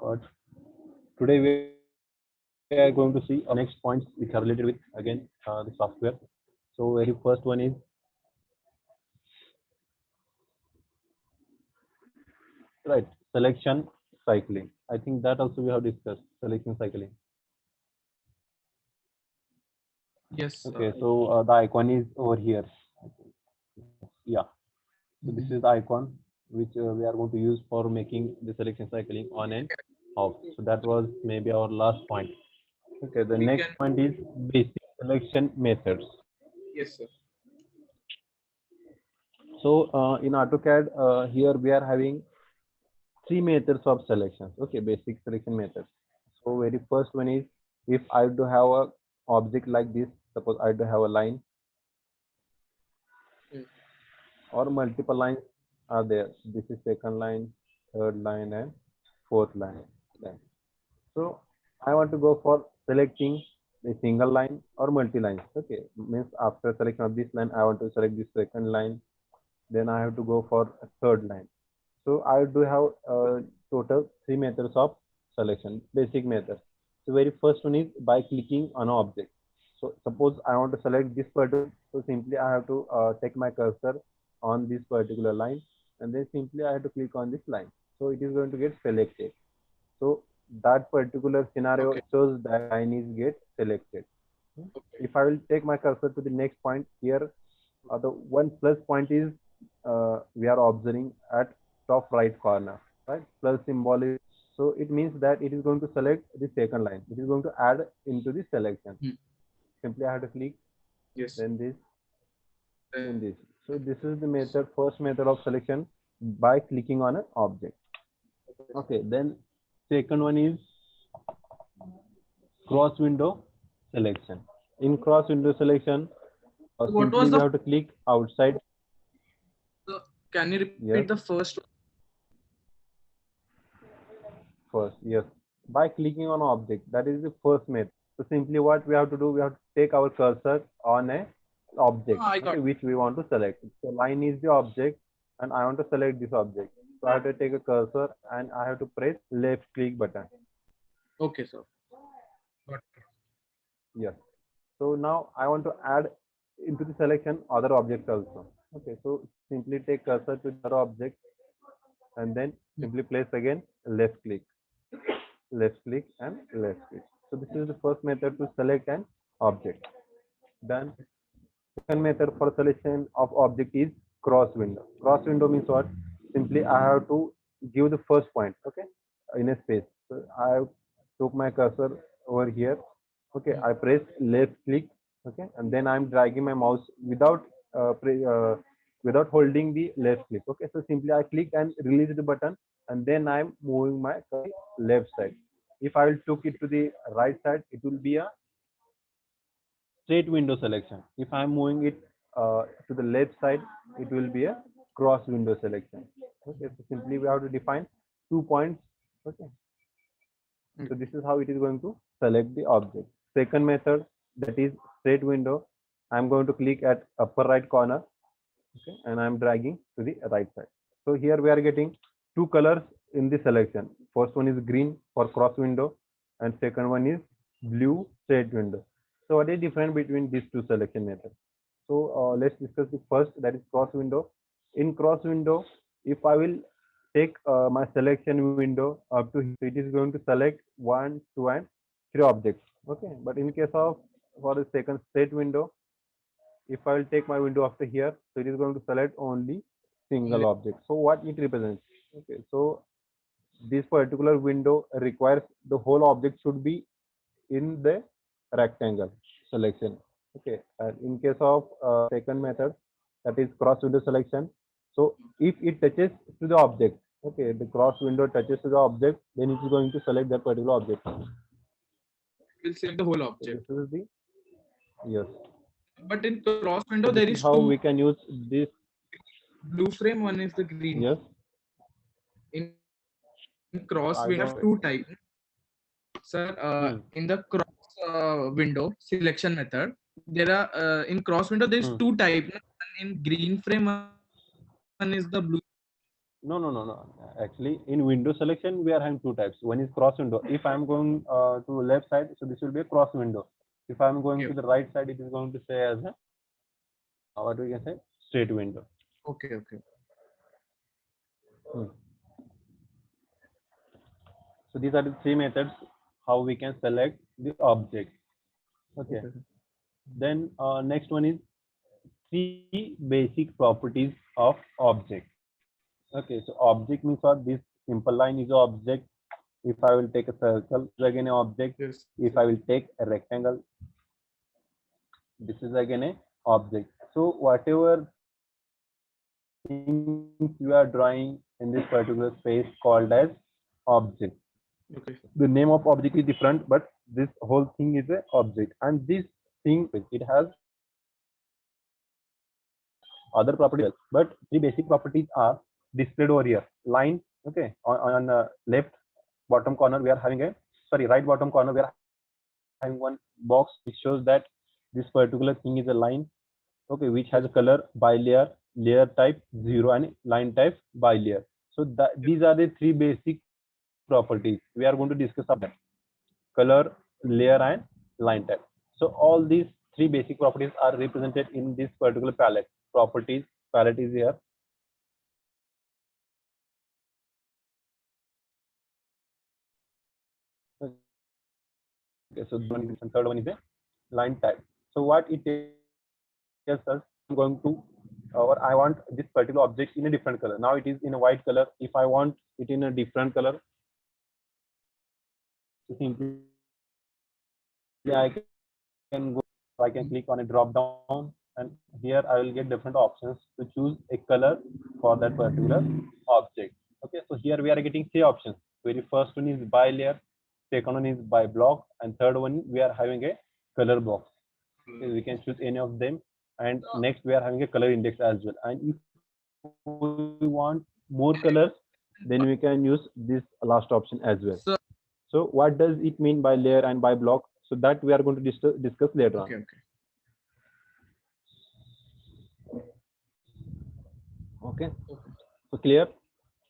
Uh, Today we are going to see next points which are related with again the software. So very first one is right selection cycling. I think that also we have discussed selection cycling. Yes. Okay, so the icon is over here. Yeah, so this is the icon which we are going to use for making the selection cycling on and off. So that was maybe our last point. Okay, the We next can. point is basic selection methods. Yes, sir. So in AutoCAD, here we are having three methods of selections. Okay, basic selection methods. So very first one is if I do have a object like this, suppose I do have a line Mm. or multiple lines are there. This is second line, third line, and fourth line. Then. So I want to go for selecting a single line or multi lines. Okay, means after selection of this line, I want to select this second line. Then I have to go for a third line. So I do have total three methods of selection, basic methods. So very first one is by clicking on an object. So suppose I want to select this particular, so simply I have to take my cursor on this particular line, and then simply I have to click on this line. So it is going to get selected. So that particular scenario Okay. shows that line is get selected. Okay. If I will take my cursor to the next point here, the one plus point is we are observing at top right corner, right? Plus symbol is, so it means that it is going to select the second line. It is going to add into the selection. Mm. Simply I have to click, Yes. then this, then this. So this is the Yes. method, first method of selection by clicking on an object. Okay, then second one is cross window selection. In cross window selection, What simply was we the? have to click outside. Can you repeat Yes, the first? first, yes. By clicking on object, that is the first method. So simply what we have to do, we have to take our cursor on a object, I okay, got. which we want to select. So line is the object, and I want to select this object. So I have to take a cursor and I have to press left click button. Okay, sir. Got. Yes. So now I want to add into the selection other objects also. Okay, so simply take cursor to the other object and then Mm. simply place again left click and left click. So this is the first method to select an object. Then second method for selection of object is cross window. Cross window means what? Simply I have to give the first point, okay, in a space. So I took my cursor over here. Okay, Mm. I press left click, okay, and then I'm dragging my mouse uh, pre, uh, without holding the left click. Okay, so simply I click and release the button, and then I'm moving my left side. If I will took it to the right side, it will be a straight window selection. If I'm moving it to the left side, it will be a cross window selection. Okay, so simply we have to define 2 points. Okay, Mm. so this is how it is going to select the object. Second method, that is straight window. I'm going to click at upper right corner, okay, and I'm dragging to the right side. So here we are getting two colors in the selection. First one is green for cross window, and second one is blue straight window. So what is different between these two selection methods? So let's discuss the first, that is cross window. In cross window, if I will take my selection window up to here, so it is going to select one, two, and three objects. Okay, but in case of for the second straight window, if I will take my window after here, so it is going to select only single Only. object. So what it represents? Okay, so this particular window requires the whole object should be in the rectangle selection. Okay, and in case of second method, that is cross window selection. So if it touches to the object, okay, the cross window touches to the object, then it is going to select that particular object. So Will select the whole this object. is the, yes. But in cross window So there this is is how two we can use this. blue frame. One is the green Yes, frame. In cross window we have two I types. don't. Sir, Hmm, in the cross window selection method, there are in cross window there is hmm. two types. One in green frame, one is the blue. No. Actually, in window selection, we are having two types. One is cross window. If I'm going to left side, so this will be a cross window. If I'm going Okay. to the right side, it is going to say as a what we can say straight window. Okay. Okay. Hmm. So these are the three methods how we can select the object. Okay. Okay. Then next one is three basic properties of object. Okay, so object means what? This simple line is an object. If I will take a circle, again an object. Yes. If I will take a rectangle, this is again a object. So whatever things you are drawing in this particular space called as object. Okay. The name of object is different, but this whole thing is a object, and this thing it has other properties, but three basic properties are displayed over here. Line, okay, on left bottom corner we are having a right bottom corner we are having one box which shows that this particular thing is a line, okay, which has a color bilayer, layer type 0 and line type bilayer. So these are the three basic properties we are going to discuss about them: color, layer and line type. So all these three basic properties are represented in this particular palette. Properties palette is here. Okay, so one is, and third one is a line type. So what it tells us, I'm going to or I want this particular object in a different color. Now it is in a white color. If I want it in a different color, so simply I can go, I can click on a drop down, and here I will get different options to choose a color for that particular object. Okay, so here we are getting three options. Very first one is by layer, second one is by block, and third one we are having a color box. Okay, we can choose any of them, and next we are having a color index as well. And if we want more colors, then we can use this last option as well. So what does it mean by So layer and by block? So that we are going to discuss later on. okay. Okay. Okay, Okay. so clear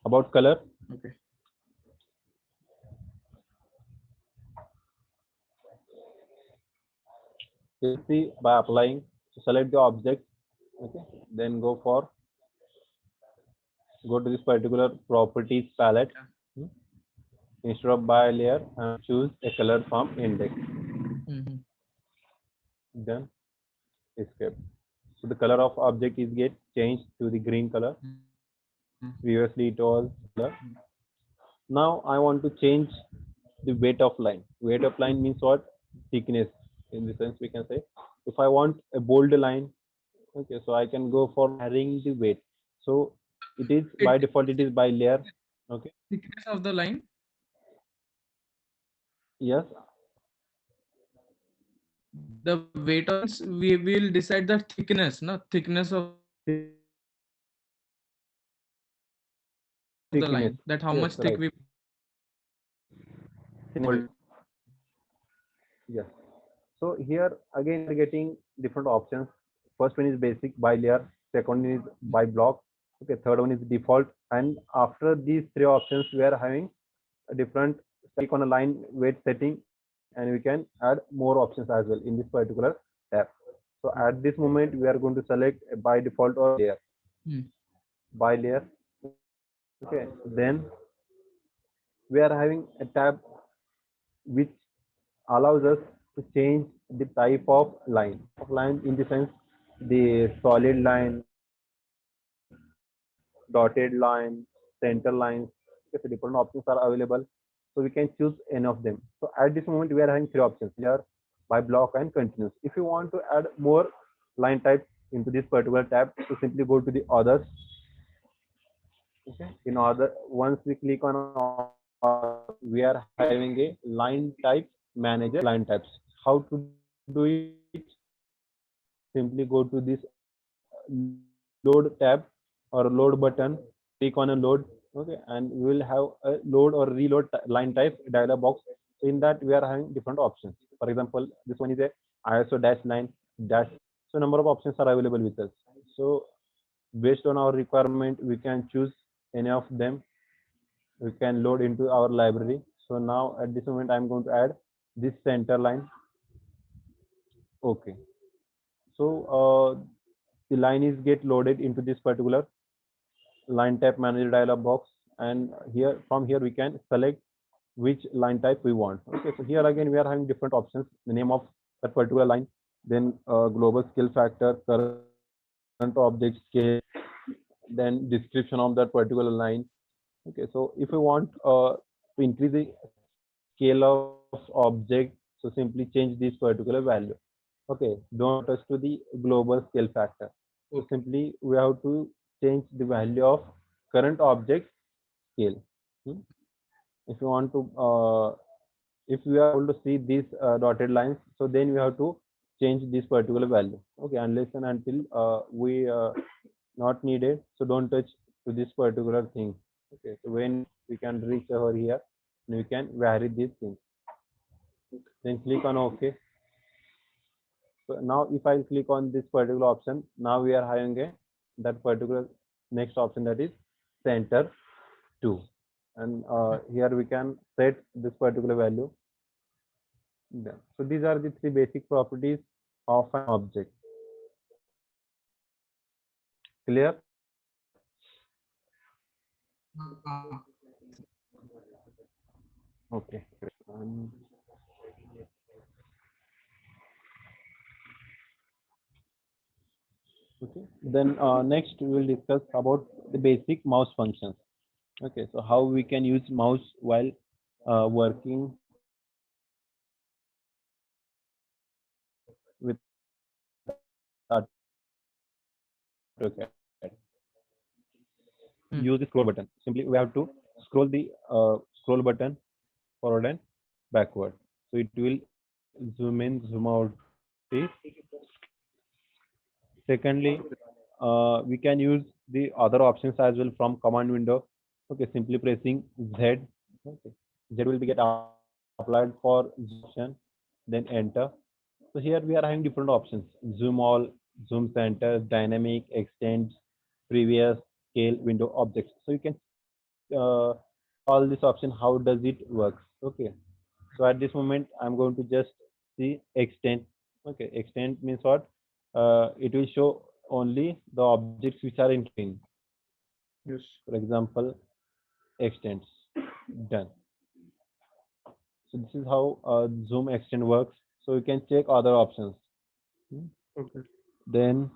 about color. Okay. You see by applying, so select the object. Okay, then go to this particular properties palette. Yeah. Hmm. Instead of by layer, choose a color from index. Mm-hmm. Then escape. So the color of object is get changed to the green color. Previously it was color. Now I want to change the weight of line. Weight of line means what? Thickness. In the sense we can say, if I want a bold line, okay, so I can go for varying the weight. So it is by It default it is by layer. Okay. thickness of the line. Yes. The weight of we will decide the thickness, no thickness of the line. That how much thick Yes. we. Right. Bold. Yes. So here again we're getting different options. First one is basic by layer, second one is by block, okay, third one is default, and after these three options we are having a different click on a line weight setting, and we can add more options as well in this particular tab. So at this moment we are going to select a by default or layer. Hmm. By layer, okay, then we are having a tab which allows us to change the type of line. Of line in the sense the solid line, dotted line, center lines. Okay, so different options are available. So we can choose any of them. So at this moment we are having three options: layer, by block, and continuous. If you want to add more line types into this particular tab, so simply go to the others. Okay, in other, once we click on others, we are having a line type manager, line types. How to do it? Simply go to this load tab or load button, click on a load, okay, and we will have a load or reload line type dialog box. So in that we are having different options. For example, this one is a ISO dash line dash. So number of options are available with us. So based on our requirement, we can choose any of them we can load into our library. So now at this moment I'm going to add this center line. Okay, so the line is get loaded into this particular line type manager dialog box, and here from here we can select which line type we want. Okay, so here again we are having different options: the name of that particular line, then global scale factor, current object scale, then description of that particular line. Okay, so if we want to increase the scale of object, so simply change this particular value. Okay, don't touch to the global scale factor. So Okay. simply we have to change the value of current object scale. Hmm. If you want to, if we are able to see these dotted lines, so then we have to change this particular value. Okay, unless and until we not needed, so don't touch to this particular thing. Okay, so when we can reach over here, we can vary these things. Then click on OK. So now if I click on this particular option, now we are having a that particular next option, that is center 2, and here we can set this particular value. Yeah. So these are the three basic properties of an object. Clear? Okay. Okay. Then next we will discuss about the basic mouse functions. Okay. So how we can use mouse while working with AutoCAD. Hmm. Use the scroll button. Simply we have to scroll the scroll button forward and backward. So it will zoom in, zoom out. Secondly, we can use the other options as well from command window. Okay, simply pressing Z. Okay, Z will be get applied for option, then enter. So here we are having different options: zoom all, zoom center, dynamic, extend, previous, scale, window, objects. So you can uh, all this option. How does it work? Okay. So at this moment, I'm going to just see extend. Okay, extend means what? It will show only the objects which are in screen. Yes. For example, extends. Done. So this is how zoom extend works. So you can check other options. Hmm. Okay. Then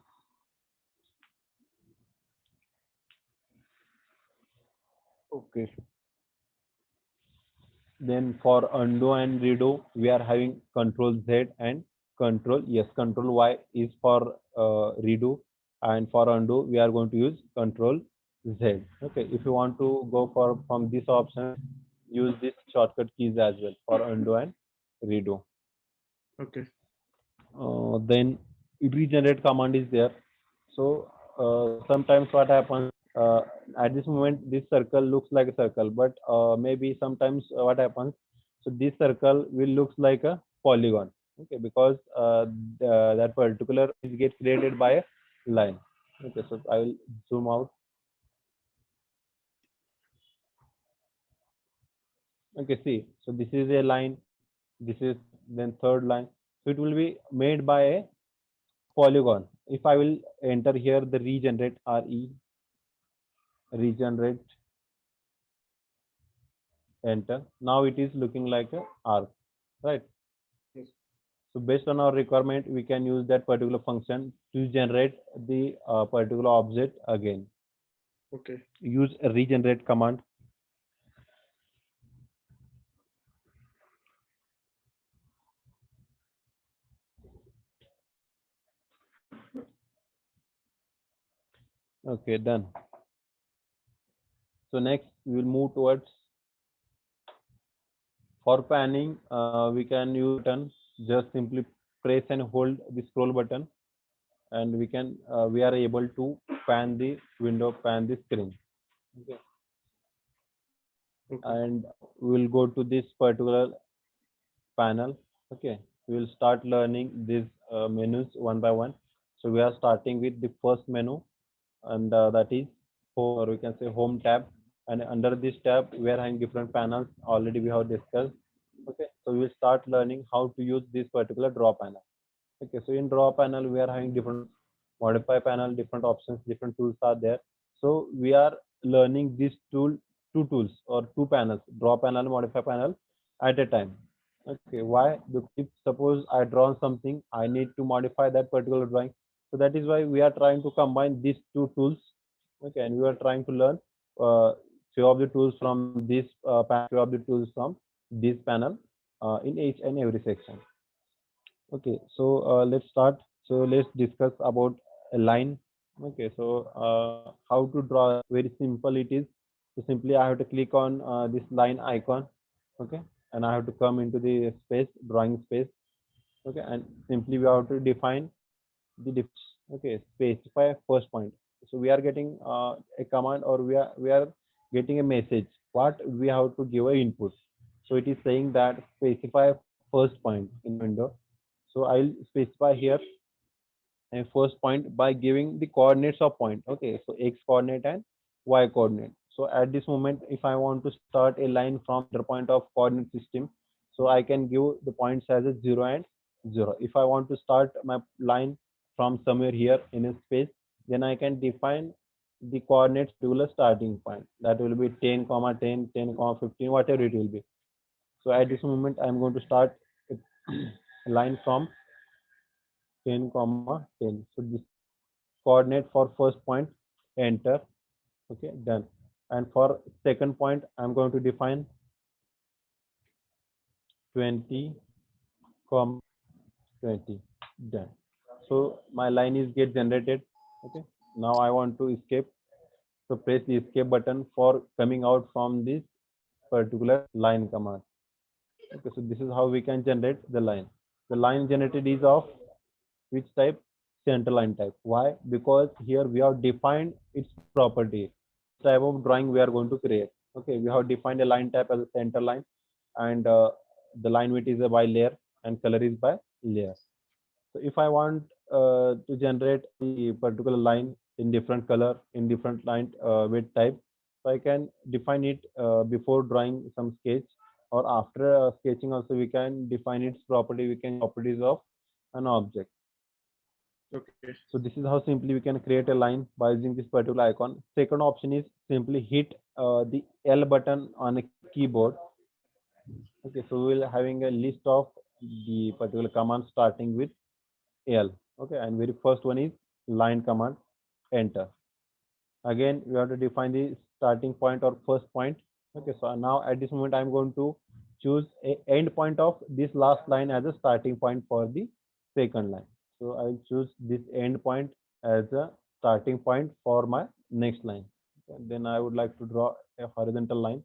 okay. Then for undo and redo, we are having Control Z and Control yes, Control Y is for redo, and for undo we are going to use Control Z. Okay, if you want to go for from this option, use this shortcut keys as well for undo and redo. Okay. Then regenerate command is there. So sometimes what happens, at this moment this circle looks like a circle, but maybe sometimes what happens, so this circle will looks like a polygon. Okay, because that particular is get created by a line. Okay, so I will zoom out. Okay, see, so this is a line, this is then third line, so it will be made by a polygon. If I will enter here the regenerate, regenerate, enter, now it is looking like a arc, right? Yes. So based on our requirement, we can use that particular function to generate the particular object again. Okay. Use a regenerate command. Okay, done. So next we will move towards, for panning, we can use button. Just simply press and hold the scroll button, and we are able to pan the window, pan the screen. Okay. Okay. And we will go to this particular panel. Okay, we will start learning these menus one by one. So we are starting with the first menu, and that is or we can say home tab, and under this tab we are having different panels already we have discussed. Okay, so we will start learning how to use this particular draw panel. Okay, so in draw panel we are having different modify panel, different options, different tools are there. So we are learning this tool, two tools or two panels, draw panel, modify panel at a time. Okay, why? Because if suppose I draw something, I need to modify that particular drawing. So that is why we are trying to combine these two tools. Okay, and we are trying to learn few of the tools from this panel, few of the tools from this panel in each and every section. Okay, so let's start. So let's discuss about a line. Okay, so how to draw? Very simple it is. So simply I have to click on this line icon. Okay, and I have to come into the space, drawing space. Okay, and simply we have to define the okay, specify first point. So we are getting a command, or we are getting a message. What we have to give a input. So it is saying that specify first point in the window. So I'll specify here a first point by giving the coordinates of point. Okay, so x coordinate and y coordinate. So at this moment, if I want to start a line from the point of coordinate system, so I can give the points as a 0 and 0. If I want to start my line from somewhere here in a space, then I can define the coordinates to a starting point. That will be 10 comma 10, 10 comma 15, whatever it will be. So at this moment, I'm going to start a line from 10 comma 10. So this coordinate for first point, enter. Okay, done. And for second point, I'm going to define 20 comma 20, done. So my line is get generated. Okay, now I want to escape. So press the escape button for coming out from this particular line command. Okay, so this is how we can generate the line. The line generated is of which type? Center line type. Why? Because here we have defined its property, which type of drawing we are going to create. Okay, we have defined a line type as a center line, and the line width is by layer and color is by layer. So if I want to generate a particular line in different color, in different line width type, so I can define it before drawing some sketch, or after sketching also we can define its property. We can properties of an object. Okay. So this is how simply we can create a line by using this particular icon. Second option is simply hit the L button on a keyboard. Okay, so we will having a list of the particular command starting with L. Okay, and very first one is line command, enter. Again, we have to define the starting point or first point. Okay, so now at this moment I'm going to choose a end point of this last line as a starting point for the second line. So I'll choose this end point as a starting point for my next line. Okay, then I would like to draw a horizontal line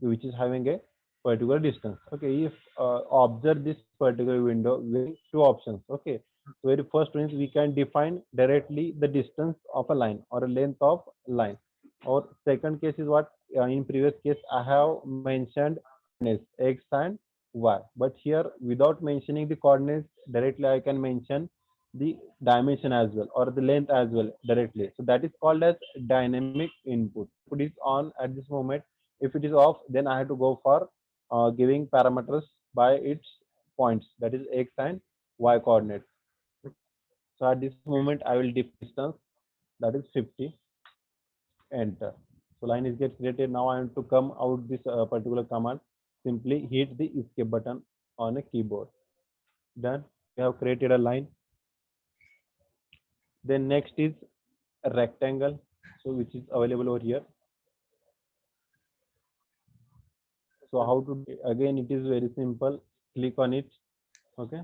which is having a particular distance. Okay, if observe this particular window with two options. Okay, so very first one is we can define directly the distance of a line or a length of line. Or second case is what in previous case I have mentioned coordinates x and y, but here without mentioning the coordinates directly I can mention the dimension as well or the length as well directly. So that is called as dynamic input. Input is on at this moment. If it is off, then I have to go for giving parameters by its points, that is x and y coordinates. So at this moment I will define distance, that is 50, enter. So line is get created. Now I have to come out this particular command. Simply hit the escape button on a keyboard. Done. We have created a line. Then next is a rectangle, so which is available over here. So how to, again it is very simple. Click on it. Okay,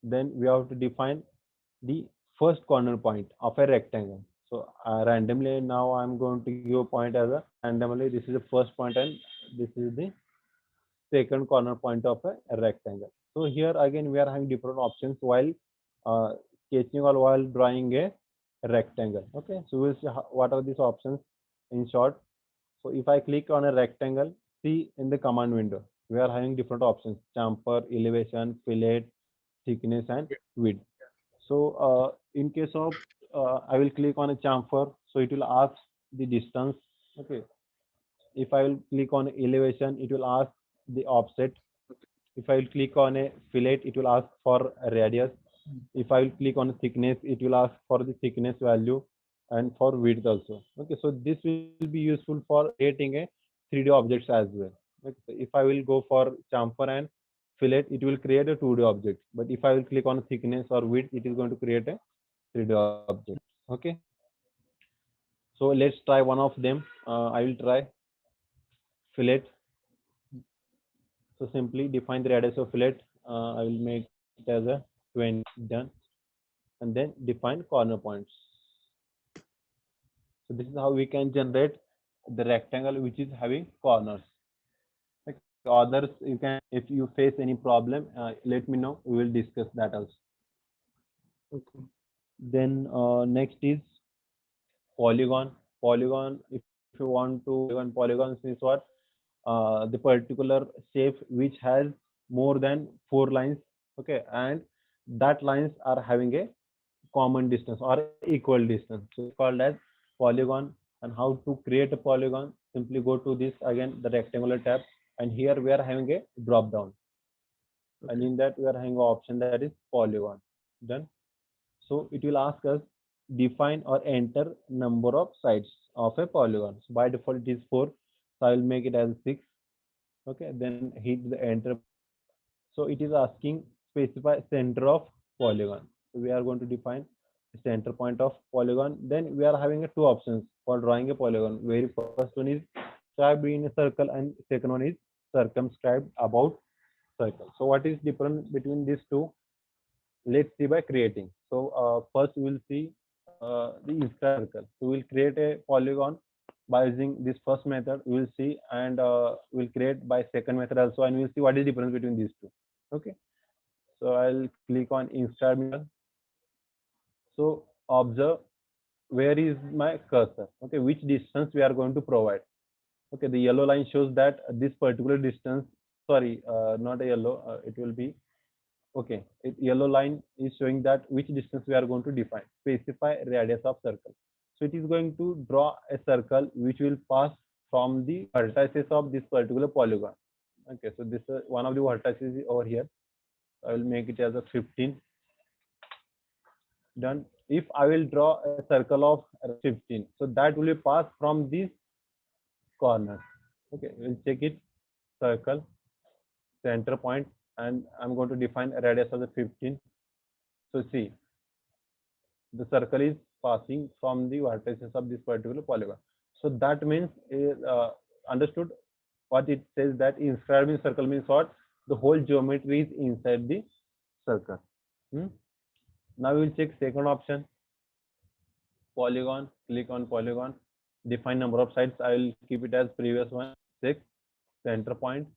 then we have to define the first corner point of a rectangle. So randomly now I'm going to give a point as a randomly, this is the first point and this is the second corner point of a rectangle. So here again we are having different options while uh, sketching or while drawing a rectangle. Okay, so we'll see what are these options in short. So if I click on a rectangle, see in the command window we are having different options: chamfer, elevation, fillet, thickness and width. So in case of I will click on a chamfer, so it will ask the distance. Okay, if I will click on elevation, it will ask the offset. If I will click on a fillet, it will ask for a radius. If I will click on thickness, it will ask for the thickness value and for width also. Okay, so this will be useful for creating a 3D objects as well. Okay, so if I will go for chamfer and fillet, it will create a 2D object. But if I will click on thickness or width, it is going to create a 3D object. Okay, so let's try one of them. I will try fillet. So simply define the radius of fillet. I will make it as a 20. Done. And then define corner points. So this is how we can generate the rectangle which is having corners. Like others, you can, if you face any problem, let me know. We will discuss that also. Okay. Then next is polygon. Polygon, if you want to polygons means what? The particular shape which has more than 4 lines. Okay, and that lines are having a common distance or equal distance. So it's called as polygon. And how to create a polygon? Simply go to this again, the rectangular tab, and here we are having a drop down. Okay. And in that we are having an option that is polygon. Done. So it will ask us define or enter number of sides of a polygon. So by default it is 4. So I will make it as 6. Okay, then hit the enter. So it is asking specify center of polygon. So we are going to define the center point of polygon. Then we are having a 2 options for drawing a polygon. Very first one is scribed in a circle and second one is circumscribed about circle. So what is difference between these two? Let's see by creating. So first we will see the inscribe circle. So we'll create a polygon by using this first method. We will see, and we'll create by second method also, and we'll see what is the difference between these two. Okay. So I'll click on inscribe method. So observe where is my cursor. Okay, which distance we are going to provide. Okay, the yellow line shows that this particular distance. Sorry, not a yellow. It will be okay. Yellow line is showing that which distance we are going to define. Specify radius of circle. So it is going to draw a circle which will pass from the vertices of this particular polygon. Okay, so this is one of the vertices over here. I will make it as a 15. Done. If I will draw a circle of 15, so that will be passed from this corner. Okay, we'll check it. Circle, center point, and I'm going to define a radius of the 15. So see, the circle is passing from the vertices of this particular polygon. So that means understood what it says, that inscribing circle means what? The whole geometry is inside the circle. Now we will check second option. Polygon, click on polygon, define number of sides. I will keep it as previous one, 6. Center point,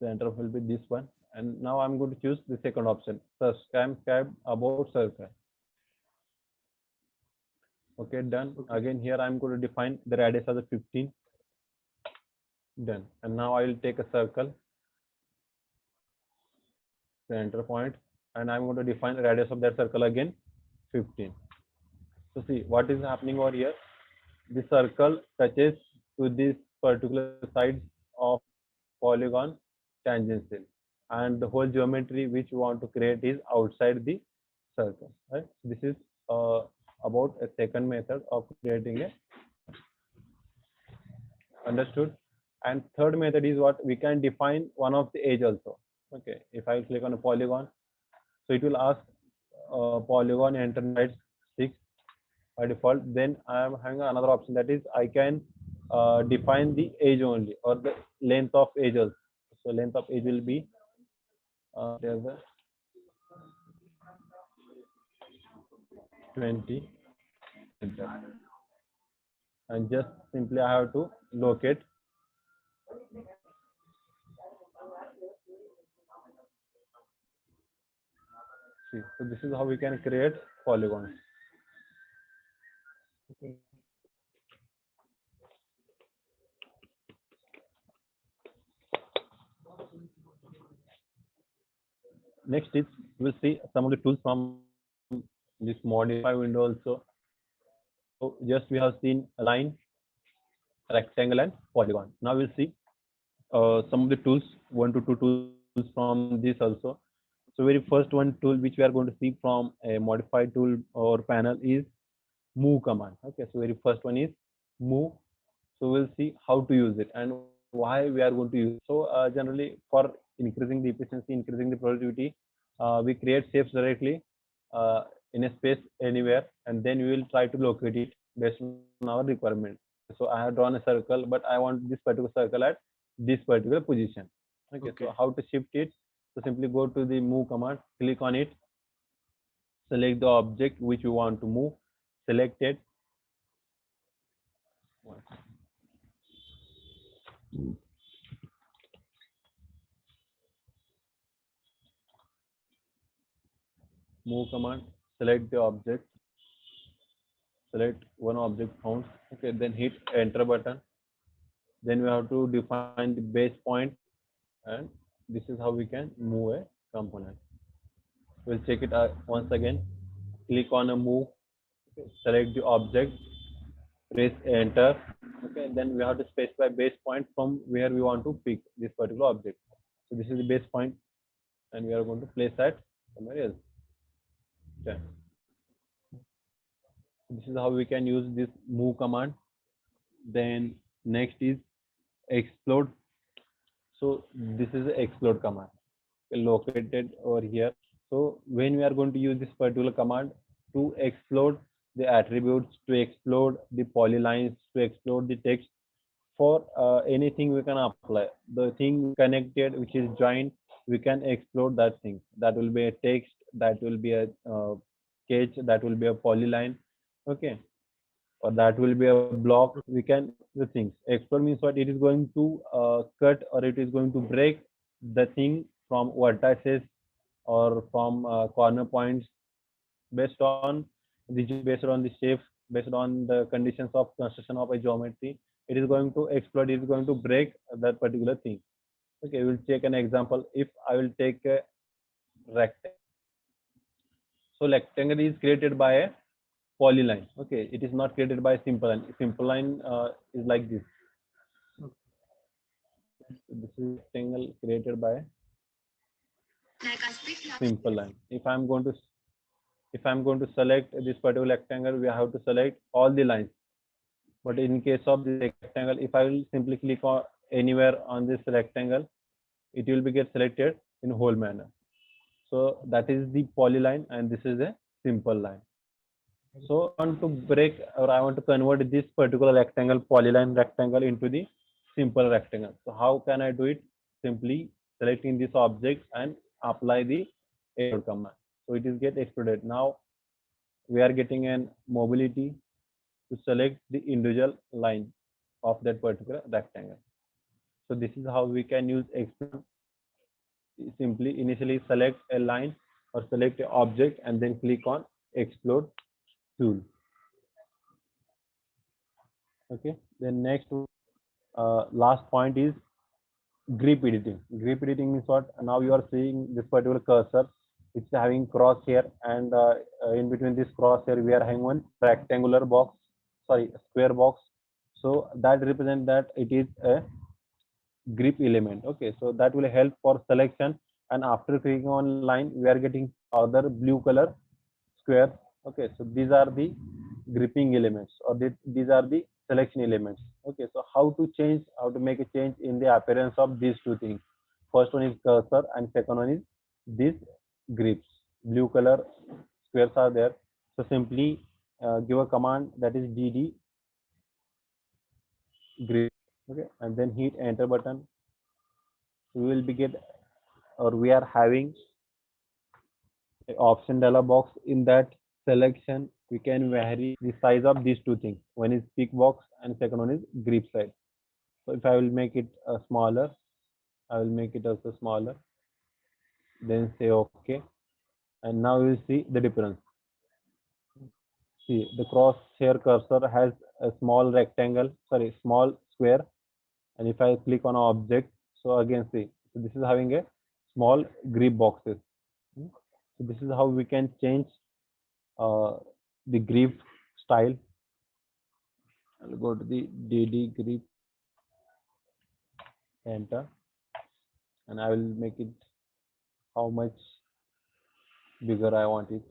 center will be this one. And now I'm going to choose the second option, circumscribe about circle. Okay, done. Okay. Again here I'm going to define the radius of the 15. Done. And now I will take a circle, center point, and I'm going to define the radius of that circle again, 15. So see what is happening over here. The circle touches to this particular side of polygon tangential, and the whole geometry which you want to create is outside the circle. Right. This is about a second method of creating a. Understood. And third method is what? We can define one of the edge also. Okay, if I click on a polygon, so it will ask polygon enter sides 6 by default. Then I am having another option, that is I can define the edge only, or the length of edge also. So length of edge will be there's a 20 centimeter. And just simply I have to locate. See, so this is how we can create polygons. Okay. Next is we'll see some of the tools from this modify window also. So just we have seen a line, rectangle, and polygon. Now we'll see some of the tools, 1 to 2 tools from this also. So very first one tool which we are going to see from a modified tool or panel is move command. Okay, so very first one is move. So we'll see how to use it and why we are going to use it. So generally for increasing the efficiency, increasing the productivity, we create shapes directly uh, in a space anywhere, and then we will try to locate it based on our requirement. Okay, so I have drawn a circle, but I want this particular circle at this particular position. Okay, Okay. so how to shift it? So simply go to the move command, click on it, select the object which you want to move, select it. Move command, select the object, select one object found. Okay, then hit enter button. Then we have to define the base point, and this is how we can move a component. We'll check it out once again. Click on a move, okay, select the object, press enter. Okay, then we have to specify base point from where we want to pick this particular object. So this is the base point, and we are going to place that somewhere else. Okay. This is how we can use this move command. Then next is explode. So this is the explode command located over here. So when we are going to use this particular command to explode the attributes, to explode the polylines, to explode the text, for anything we can apply. The thing connected which is joined, we can explode that thing. That will be a text, that will be a sketch, that will be a polyline. Okay, or that will be a block. We can the things. Explode means what? It is going to cut, or it is going to break the thing from vertices or from corner points based on based on the shape, based on the conditions of construction of a geometry. It is going to explode. It is going to break that particular thing. Okay, we'll take an example. If I will take a rectangle, so rectangle is created by a polyline. Okay, it is not created by a simple line. Simple line is like this. This is rectangle created by simple line. If I'm going to select this particular rectangle, we have to select all the lines. But in case of the rectangle, if I will simply click on anywhere on this rectangle, it will be get selected in whole manner. So that is the polyline, and this is a simple line. So I want to break, or I want to convert this particular rectangle, polyline rectangle, into the simple rectangle. So how can I do it? Simply selecting this object and apply the explode command. So it is get exploded. Now we are getting an mobility to select the individual line of that particular rectangle. So this is how we can use explode. Simply initially select a line or select an object and then click on explode tool. Okay, then next last point is grip editing. Grip editing means what? Now you are seeing this particular cursor. It's having crosshair, and in between this crosshair, we are having one rectangular box, sorry, square box. So that represents that it is a grip element. Okay, so that will help for selection. And after clicking on line, we are getting other blue color square. Okay, so these are the gripping elements, or these are the selection elements. Okay, so how to make a change in the appearance of these two things? First one is cursor, and second one is these grips. Blue color squares are there. So simply give a command, that is dd grip. Okay, and then hit enter button. We will be get, or we are having a option dialog box. In that selection, we can vary the size of these two things. One is peak box, and second one is grip size. So if I will make it smaller, I will make it also smaller. Then say OK, and now you will see the difference. See, the crosshair cursor has a small rectangle, sorry, small square, and if I click on an object, so again see, so this is having a small grip boxes. So this is how we can change the grip style I'll go to the DD grip, enter, and I will make it how much bigger I want it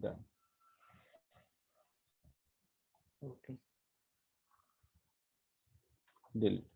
done. Okay. Delete.